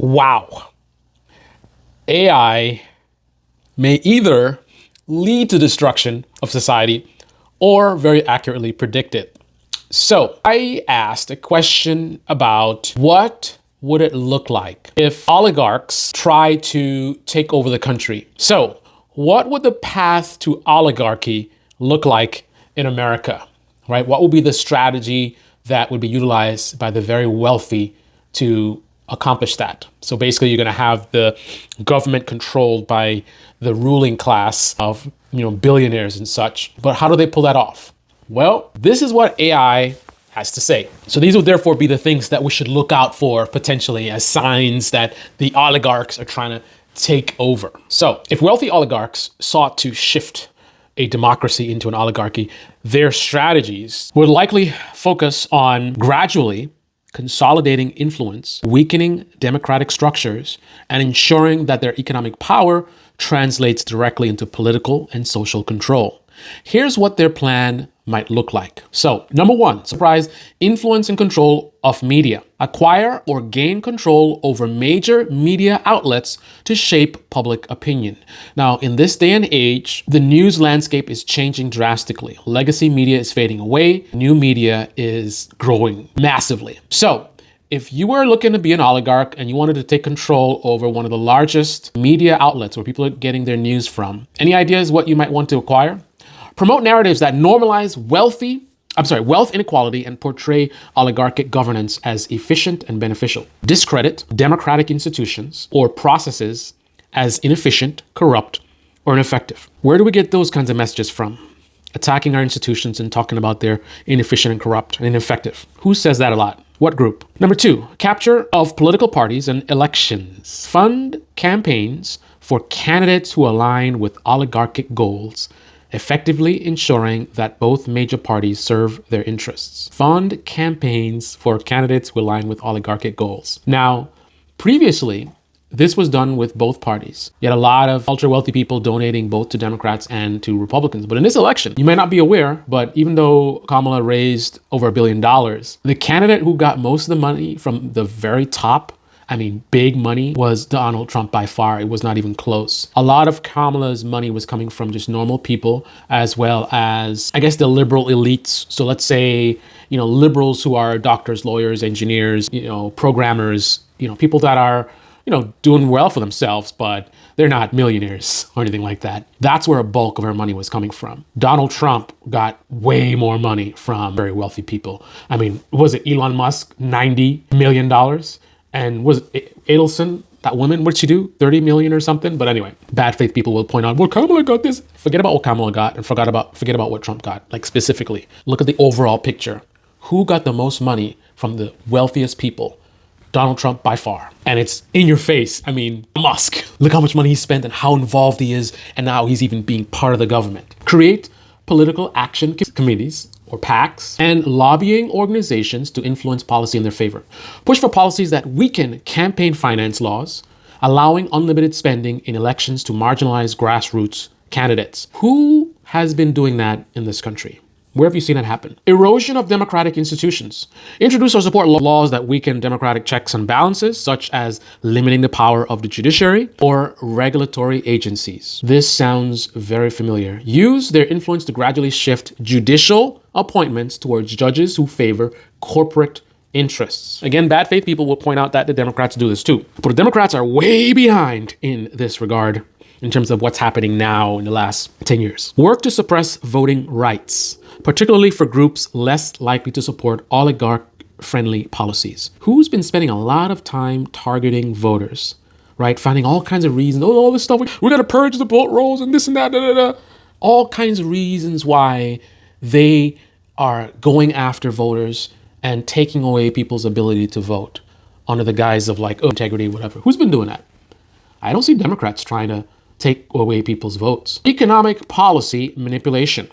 Wow. AI may either lead to destruction of society or very accurately predict it. So I asked a question about what would it look like if oligarchs try to take over the country? So what would the path to oligarchy look like in America, right? What would be the strategy that would be utilized by the very wealthy to accomplish that? So basically you're going to have the government controlled by the ruling class of, billionaires and such. But how do they pull that off? Well, this is what AI has to say. So these would therefore be the things that we should look out for potentially as signs that the oligarchs are trying to take over. So if wealthy oligarchs sought to shift a democracy into an oligarchy, their strategies would likely focus on gradually consolidating influence, weakening democratic structures, and ensuring that their economic power translates directly into political and social control. Here's what their plan might look like. So, number one, surprise, influence and control of media. Acquire or gain control over major media outlets to shape public opinion. Now, in this day and age, the news landscape is changing drastically. Legacy media is fading away. New media is growing massively. So, if you were looking to be an oligarch and you wanted to take control over one of the largest media outlets where people are getting their news from, any ideas what you might want to acquire? Promote narratives that normalize wealth inequality and portray oligarchic governance as efficient and beneficial. Discredit democratic institutions or processes as inefficient, corrupt, or ineffective. Where do we get those kinds of messages from? Attacking our institutions and talking about they're inefficient and corrupt and ineffective. Who says that a lot? What group? Number two, capture of political parties and elections. Fund campaigns for candidates who align with oligarchic goals, effectively ensuring that both major parties serve their interests. Fund campaigns for candidates who align with oligarchic goals. Now, previously, this was done with both parties. You had a lot of ultra-wealthy people donating both to Democrats and to Republicans. But in this election, you may not be aware, but even though Kamala raised over $1 billion, the candidate who got most of the money from the very top, big money, was Donald Trump by far. It was not even close. A lot of Kamala's money was coming from just normal people, as well as, the liberal elites. So let's say, liberals who are doctors, lawyers, engineers, programmers, people that are, doing well for themselves, but they're not millionaires or anything like that. That's where a bulk of her money was coming from. Donald Trump got way more money from very wealthy people. Was it Elon Musk, $90 million? And was it Adelson, that woman, what'd she do? 30 million or something? But anyway, bad faith people will point out, well, Kamala got this. Forget about what Kamala got and forget about what Trump got. Like specifically, look at the overall picture. Who got the most money from the wealthiest people? Donald Trump by far. And it's in your face. Musk. Look how much money he spent and how involved he is. And now he's even being part of the government. Create political action committees or PACs, and lobbying organizations to influence policy in their favor. Push for policies that weaken campaign finance laws, allowing unlimited spending in elections to marginalize grassroots candidates. Who has been doing that in this country? Where have you seen it happen? Erosion of democratic institutions. Introduce or support laws that weaken democratic checks and balances, such as limiting the power of the judiciary or regulatory agencies. This sounds very familiar. Use their influence to gradually shift judicial appointments towards judges who favor corporate interests. Again, bad faith people will point out that the Democrats do this too. But the Democrats are way behind in this regard in terms of what's happening now in the last 10 years. Work to suppress voting rights, particularly for groups less likely to support oligarch-friendly policies. Who's been spending a lot of time targeting voters, right? Finding all kinds of reasons, all this stuff, we got to purge the vote rolls and this and that, all kinds of reasons why they are going after voters and taking away people's ability to vote under the guise of integrity, whatever. Who's been doing that? I don't see Democrats trying to take away people's votes. Economic policy manipulation.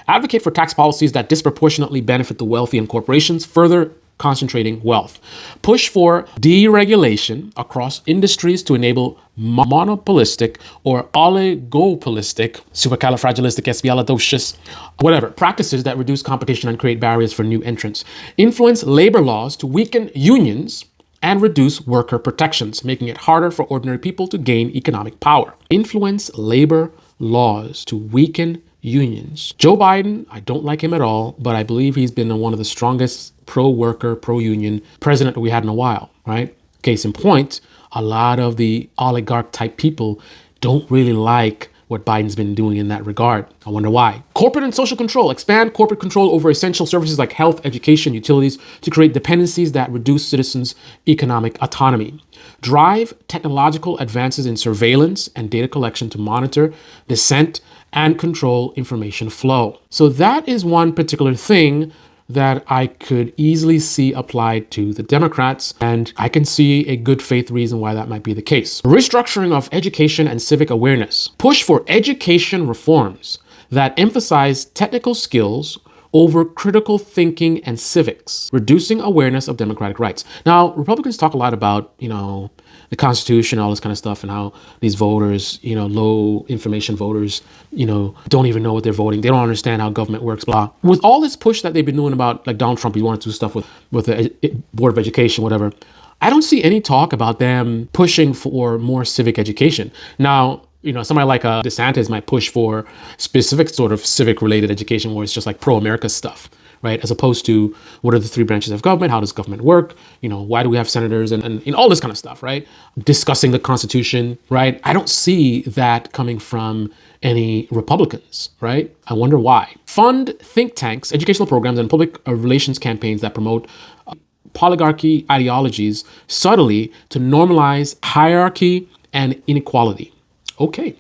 Advocate for tax policies that disproportionately benefit the wealthy and corporations, further concentrating wealth. Push for deregulation across industries to enable monopolistic or oligopolistic, supercalifragilisticexpialidocious, whatever, practices that reduce competition and create barriers for new entrants. Influence labor laws to weaken unions and reduce worker protections, making it harder for ordinary people to gain economic power. Influence labor laws to weaken unions. Joe Biden, I don't like him at all, but I believe he's been one of the strongest pro-worker, pro-union president we had in a while, right? Case in point, a lot of the oligarch type people don't really like what Biden's been doing in that regard. I wonder why. Corporate and social control. Expand corporate control over essential services like health, education, utilities to create dependencies that reduce citizens' economic autonomy. Drive technological advances in surveillance and data collection to monitor dissent and control information flow. So that is one particular thing that I could easily see applied to the Democrats, and I can see a good faith reason why that might be the case. Restructuring of education and civic awareness. Push for education reforms that emphasize technical skills over critical thinking and civics, reducing awareness of democratic rights. Now, Republicans talk a lot about, the Constitution, all this kind of stuff, and how these voters, low information voters, don't even know what they're voting. They don't understand how government works, blah. With all this push that they've been doing about, like Donald Trump, he wanted to do stuff with the Board of Education, whatever. I don't see any talk about them pushing for more civic education. Now, somebody like DeSantis might push for specific sort of civic related education where it's just like pro-America stuff, right? As opposed to what are the three branches of government? How does government work? Why do we have senators and all this kind of stuff, right? Discussing the Constitution, right? I don't see that coming from any Republicans, right? I wonder why. Fund think tanks, educational programs, and public relations campaigns that promote oligarchy ideologies subtly to normalize hierarchy and inequality. Okay.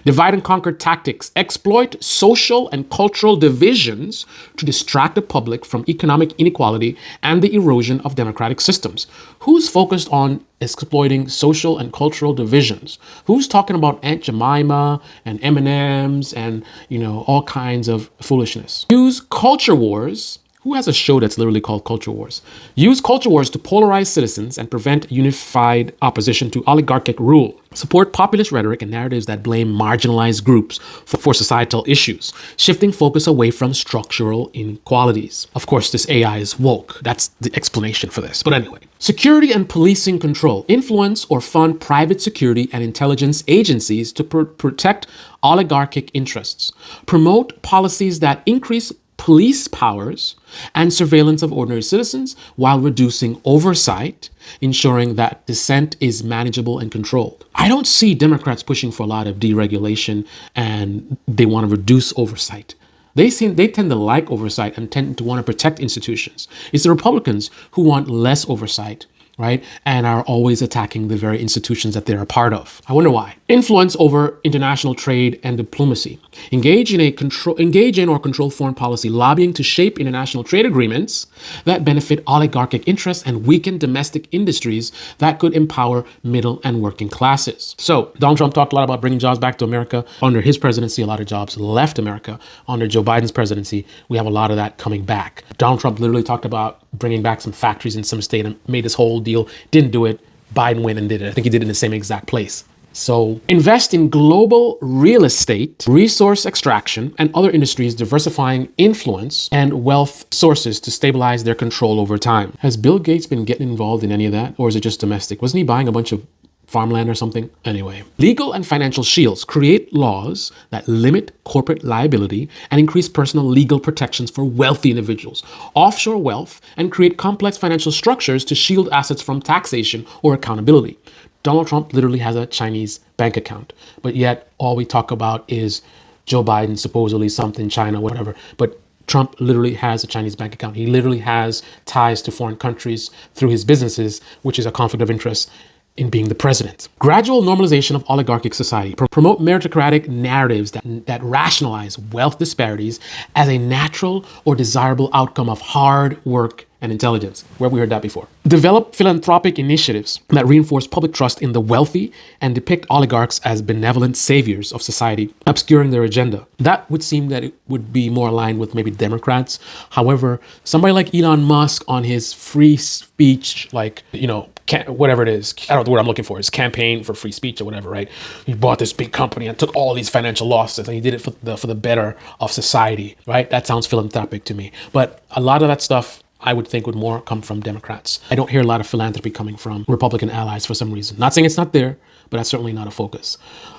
Divide and conquer tactics exploit social and cultural divisions to distract the public from economic inequality and the erosion of democratic systems. Who's focused on exploiting social and cultural divisions? Who's talking about Aunt Jemima and M&Ms and, all kinds of foolishness? Use culture wars. Who has a show that's literally called Culture Wars? Use culture wars to polarize citizens and prevent unified opposition to oligarchic rule. Support populist rhetoric and narratives that blame marginalized groups for societal issues, shifting focus away from structural inequalities. Of course, this AI is woke. That's the explanation for this. But anyway, security and policing control. Influence or fund private security and intelligence agencies to protect oligarchic interests. Promote policies that increase police powers and surveillance of ordinary citizens while reducing oversight, ensuring that dissent is manageable and controlled. I don't see Democrats pushing for a lot of deregulation and they want to reduce oversight. They tend to like oversight and tend to want to protect institutions. It's the Republicans who want less oversight, right? And are always attacking the very institutions that they're a part of. I wonder why. Influence over international trade and diplomacy. Engage in or control foreign policy, lobbying to shape international trade agreements that benefit oligarchic interests and weaken domestic industries that could empower middle and working classes. So Donald Trump talked a lot about bringing jobs back to America. Under his presidency, a lot of jobs left America. Under Joe Biden's presidency, we have a lot of that coming back. Donald Trump literally talked about bringing back some factories in some state and made this whole deal. Didn't do it. Biden went and did it. I think he did it in the same exact place. So invest in global real estate, resource extraction, and other industries diversifying influence and wealth sources to stabilize their control over time. Has Bill Gates been getting involved in any of that? Or is it just domestic? Wasn't he buying a bunch of farmland or something? Anyway, legal and financial shields. Create laws that limit corporate liability and increase personal legal protections for wealthy individuals. Offshore wealth and create complex financial structures to shield assets from taxation or accountability. Donald Trump literally has a Chinese bank account, but yet all we talk about is Joe Biden, supposedly something, China, whatever. But Trump literally has a Chinese bank account. He literally has ties to foreign countries through his businesses, which is a conflict of interest in being the president. Gradual normalization of oligarchic society. Promote meritocratic narratives that rationalize wealth disparities as a natural or desirable outcome of hard work and intelligence. Where have we heard that before? Develop philanthropic initiatives that reinforce public trust in the wealthy and depict oligarchs as benevolent saviors of society, obscuring their agenda. That would seem that it would be more aligned with maybe Democrats. However, somebody like Elon Musk on his free speech, whatever it is, I don't know the word I'm looking for, his campaign for free speech or whatever, right? He bought this big company and took all these financial losses and he did it for the better of society, right? That sounds philanthropic to me. But a lot of that stuff, I would think would more come from Democrats. I don't hear a lot of philanthropy coming from Republican allies for some reason. Not saying it's not there, but that's certainly not a focus.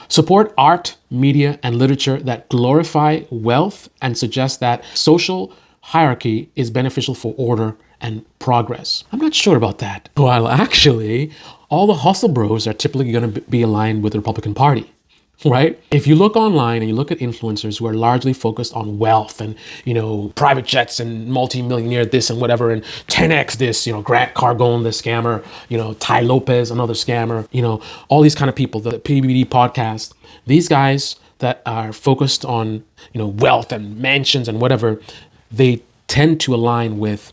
Support art, media, and literature that glorify wealth and suggest that social hierarchy is beneficial for order and progress. I'm not sure about that. Well, actually, all the hustle bros are typically going to be aligned with the Republican Party. Right? If you look online and you look at influencers who are largely focused on wealth and, private jets and multi-millionaire this and whatever, and 10x this, Grant Cardone, the scammer, Ty Lopez, another scammer, all these kind of people, the PBD podcast, these guys that are focused on, wealth and mansions and whatever, they tend to align with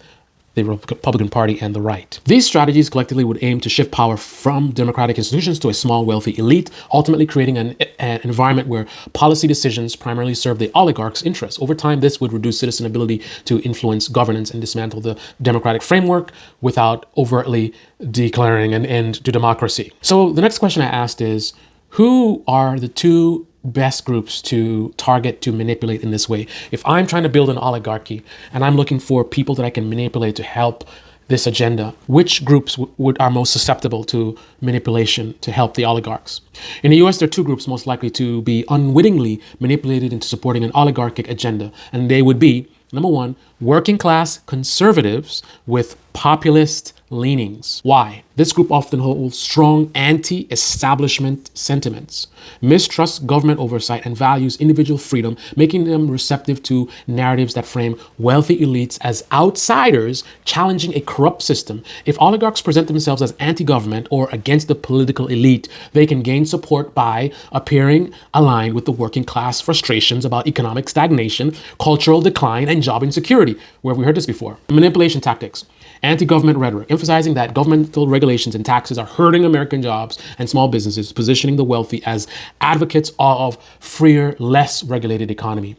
the Republican Party and the right. These strategies collectively would aim to shift power from democratic institutions to a small, wealthy elite, ultimately creating an environment where policy decisions primarily serve the oligarchs' interests. Over time, this would reduce citizen ability to influence governance and dismantle the democratic framework without overtly declaring an end to democracy. So the next question I asked is, who are the two best groups to target to manipulate in this way? If I'm trying to build an oligarchy and I'm looking for people that I can manipulate to help this agenda, which groups are most susceptible to manipulation to help the oligarchs? In the US, there are two groups most likely to be unwittingly manipulated into supporting an oligarchic agenda, and they would be, number one, working class conservatives with populist leanings. Why? This group often holds strong anti-establishment sentiments, mistrusts government oversight, and values individual freedom, making them receptive to narratives that frame wealthy elites as outsiders challenging a corrupt system. If oligarchs present themselves as anti-government or against the political elite, they can gain support by appearing aligned with the working class frustrations about economic stagnation, cultural decline, and job insecurity. Where have we heard this before? Manipulation tactics. Anti-government rhetoric, emphasizing that governmental regulations and taxes are hurting American jobs and small businesses, positioning the wealthy as advocates of freer, less regulated economy.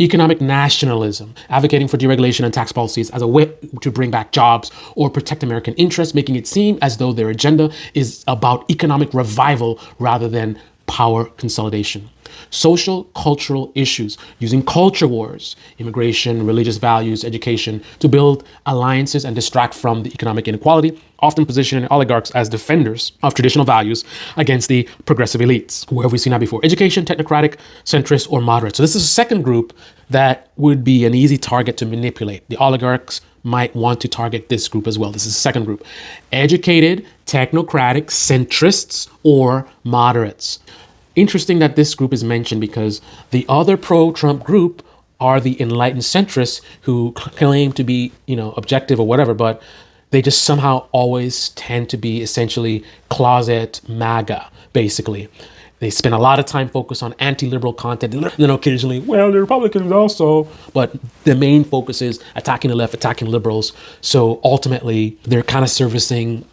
Economic nationalism, advocating for deregulation and tax policies as a way to bring back jobs or protect American interests, making it seem as though their agenda is about economic revival rather than power consolidation. Social, cultural issues, using culture wars, immigration, religious values, education, to build alliances and distract from the economic inequality, often positioning oligarchs as defenders of traditional values against the progressive elites. Where have we seen that before? Education, technocratic, centrist, or moderate. So this is a second group that would be an easy target to manipulate. The oligarchs might want to target this group as well. This is the second group. Educated, technocratic, centrists, or moderates. Interesting that this group is mentioned because the other pro-Trump group are the enlightened centrists who claim to be, objective or whatever, but they just somehow always tend to be essentially closet MAGA, basically. They spend a lot of time focused on anti-liberal content, and then occasionally, well, the Republicans also, but the main focus is attacking the left, attacking liberals. So ultimately, they're kind of serving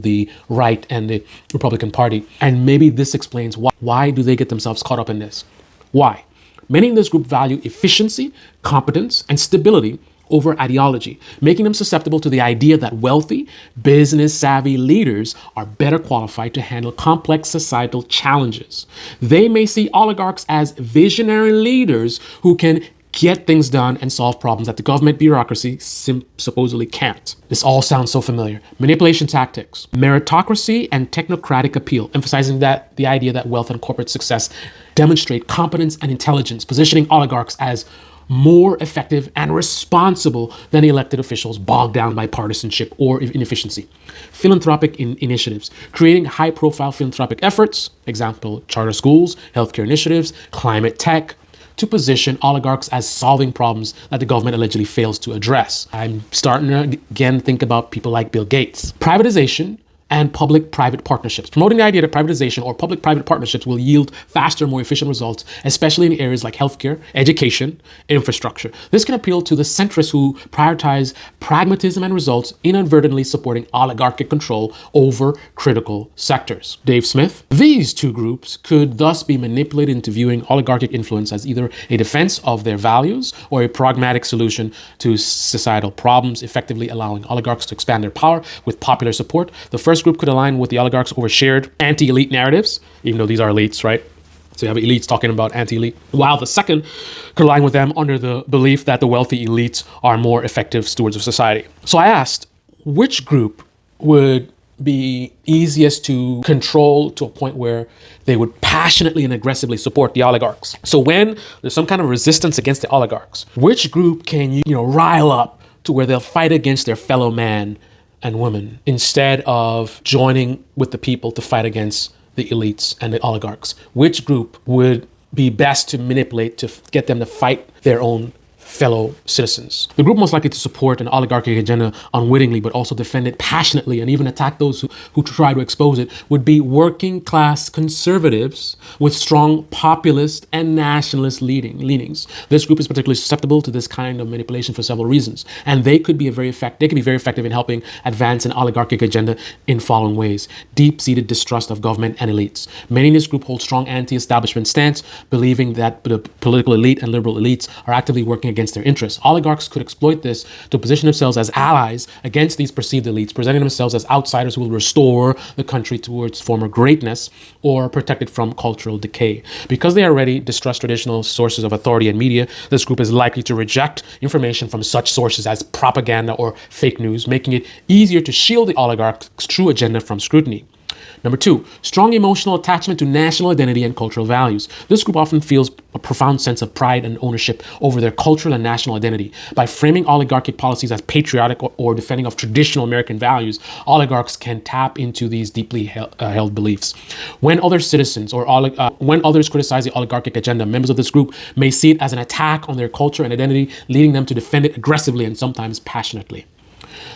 the right and the Republican Party. And maybe this explains why do they get themselves caught up in this? Why? Many in this group value efficiency, competence, and stability over ideology, making them susceptible to the idea that wealthy, business-savvy leaders are better qualified to handle complex societal challenges. They may see oligarchs as visionary leaders who can get things done and solve problems that the government bureaucracy supposedly can't. This all sounds so familiar. Manipulation tactics, meritocracy, and technocratic appeal, emphasizing that the idea that wealth and corporate success demonstrate competence and intelligence, positioning oligarchs as more effective and responsible than elected officials bogged down by partisanship or inefficiency. Philanthropic initiatives, creating high-profile philanthropic efforts, example, charter schools, healthcare initiatives, climate tech, to position oligarchs as solving problems that the government allegedly fails to address. I'm starting to again think about people like Bill Gates. Privatization and public-private partnerships, promoting the idea that privatization or public-private partnerships will yield faster, more efficient results, especially in areas like healthcare, education, infrastructure. This can appeal to the centrists who prioritize pragmatism and results, inadvertently supporting oligarchic control over critical sectors. Dave Smith. These two groups could thus be manipulated into viewing oligarchic influence as either a defense of their values or a pragmatic solution to societal problems, effectively allowing oligarchs to expand their power with popular support. The first group could align with the oligarchs over shared anti-elite narratives, even though these are elites, right? So you have elites talking about anti-elite, while the second could align with them under the belief that the wealthy elites are more effective stewards of society. So I asked, which group would be easiest to control to a point where they would passionately and aggressively support the oligarchs? So when there's some kind of resistance against the oligarchs, which group can you rile up to where they'll fight against their fellow man and woman instead of joining with the people to fight against the elites and the oligarchs? Which group would be best to manipulate to get them to fight their own fellow citizens? The group most likely to support an oligarchic agenda unwittingly, but also defend it passionately and even attack those who try to expose it, would be working class conservatives with strong populist and nationalist leanings. This group is particularly susceptible to this kind of manipulation for several reasons, and they could be very effective in helping advance an oligarchic agenda in following ways: deep-seated distrust of government and elites. Many in this group hold strong anti-establishment stance, believing that the political elite and liberal elites are actively working against their interests. Oligarchs could exploit this to position themselves as allies against these perceived elites, presenting themselves as outsiders who will restore the country towards former greatness or protect it from cultural decay. Because they already distrust traditional sources of authority and media, this group is likely to reject information from such sources as propaganda or fake news, making it easier to shield the oligarch's true agenda from scrutiny. Number two, strong emotional attachment to national identity and cultural values. This group often feels a profound sense of pride and ownership over their cultural and national identity. By framing oligarchic policies as patriotic or defending of traditional American values, oligarchs can tap into these deeply held beliefs. When other citizens when others criticize the oligarchic agenda, members of this group may see it as an attack on their culture and identity, leading them to defend it aggressively and sometimes passionately.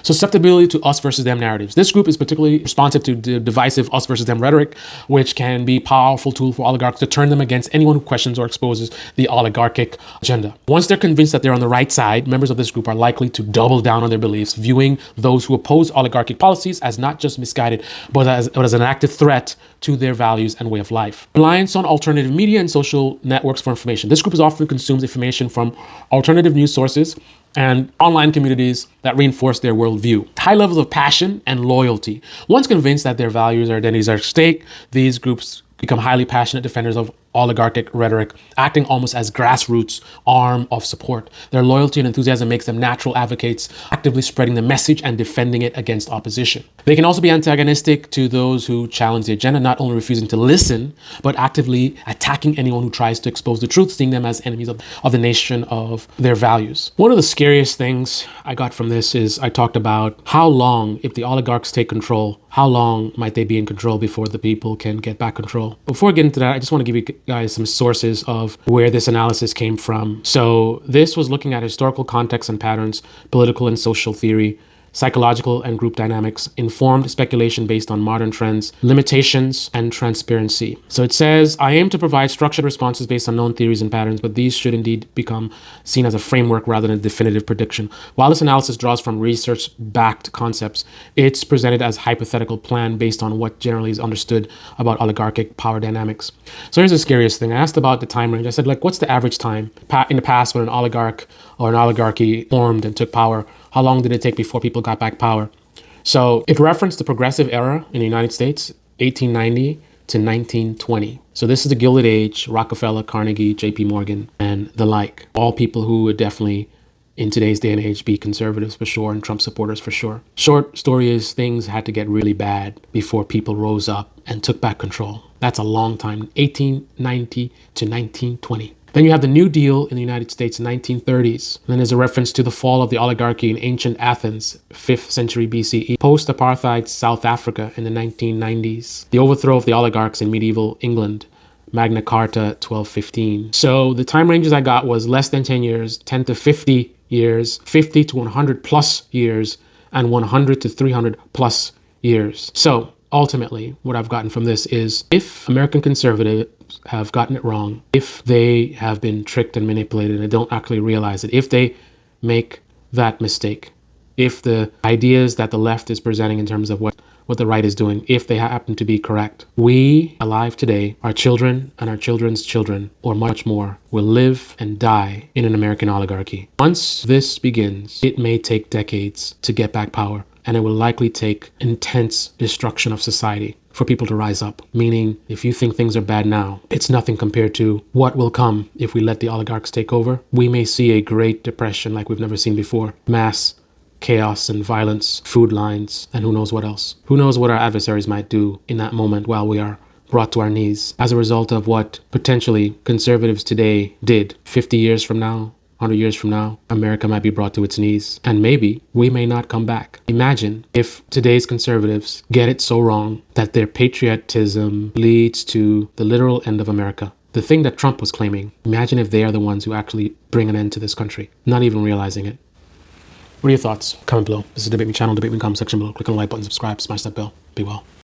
Susceptibility to us versus them narratives. This group is particularly responsive to the divisive us versus them rhetoric, which can be a powerful tool for oligarchs to turn them against anyone who questions or exposes the oligarchic agenda. Once they're convinced that they're on the right side, members of this group are likely to double down on their beliefs, viewing those who oppose oligarchic policies as not just misguided, but as an active threat to their values and way of life. Reliance on alternative media and social networks for information. This group is often consumes information from alternative news sources and online communities that reinforce their worldview. High levels of passion and loyalty. Once convinced that their values or identities are at stake, these groups become highly passionate defenders of oligarchic rhetoric, acting almost as grassroots arm of support. Their loyalty and enthusiasm makes them natural advocates, actively spreading the message and defending it against opposition. They can also be antagonistic to those who challenge the agenda, not only refusing to listen, but actively attacking anyone who tries to expose the truth, seeing them as enemies of the nation, of their values. One of the scariest things I got from this is I talked about how long, if the oligarchs take control, how long might they be in control before the people can get back control? Before I get into that, I just want to give you guys some sources of where this analysis came from. So this was looking at historical context and patterns, political and social theory, psychological and group dynamics, informed speculation based on modern trends, limitations, and transparency. So it says, I aim to provide structured responses based on known theories and patterns, but these should indeed become seen as a framework rather than a definitive prediction. While this analysis draws from research-backed concepts, it's presented as hypothetical plan based on what generally is understood about oligarchic power dynamics. So here's the scariest thing. I asked about the time range. I said, what's the average time in the past when an oligarch or an oligarchy formed and took power? How long did it take before people got back power? So it referenced the progressive era in the United States, 1890 to 1920. So this is the Gilded Age, Rockefeller, Carnegie, JP Morgan, and the like. All people who would definitely, in today's day and age, be conservatives for sure and Trump supporters for sure. Short story is things had to get really bad before people rose up and took back control. That's a long time, 1890 to 1920. Then you have the New Deal in the United States in the 1930s. Then there's a reference to the fall of the oligarchy in ancient Athens, 5th century BCE. Post-apartheid South Africa in the 1990s. The overthrow of the oligarchs in medieval England, Magna Carta 1215. So the time ranges I got was less than 10 years, 10 to 50 years, 50 to 100 plus years, and 100 to 300 plus years. So ultimately, what I've gotten from this is if American conservatives have gotten it wrong, if they have been tricked and manipulated and don't actually realize it, if they make that mistake, if the ideas that the left is presenting in terms of what the right is doing, if they happen to be correct, we alive today, our children and our children's children, or much more, will live and die in an American oligarchy. Once this begins, it may take decades to get back power, and it will likely take intense destruction of society for people to rise up. Meaning, if you think things are bad now, it's nothing compared to what will come if we let the oligarchs take over. We may see a Great Depression like we've never seen before. Mass chaos and violence, food lines, and who knows what else. Who knows what our adversaries might do in that moment while we are brought to our knees as a result of what potentially conservatives today did. 50 years from now, 100 years from now, America might be brought to its knees, and maybe we may not come back. Imagine if today's conservatives get it so wrong that their patriotism leads to the literal end of America. The thing that Trump was claiming, imagine if they are the ones who actually bring an end to this country, not even realizing it. What are your thoughts? Comment below. This is the Debate Me channel. Debate Me in the comment section below. Click on the like button, subscribe, smash that bell. Be well.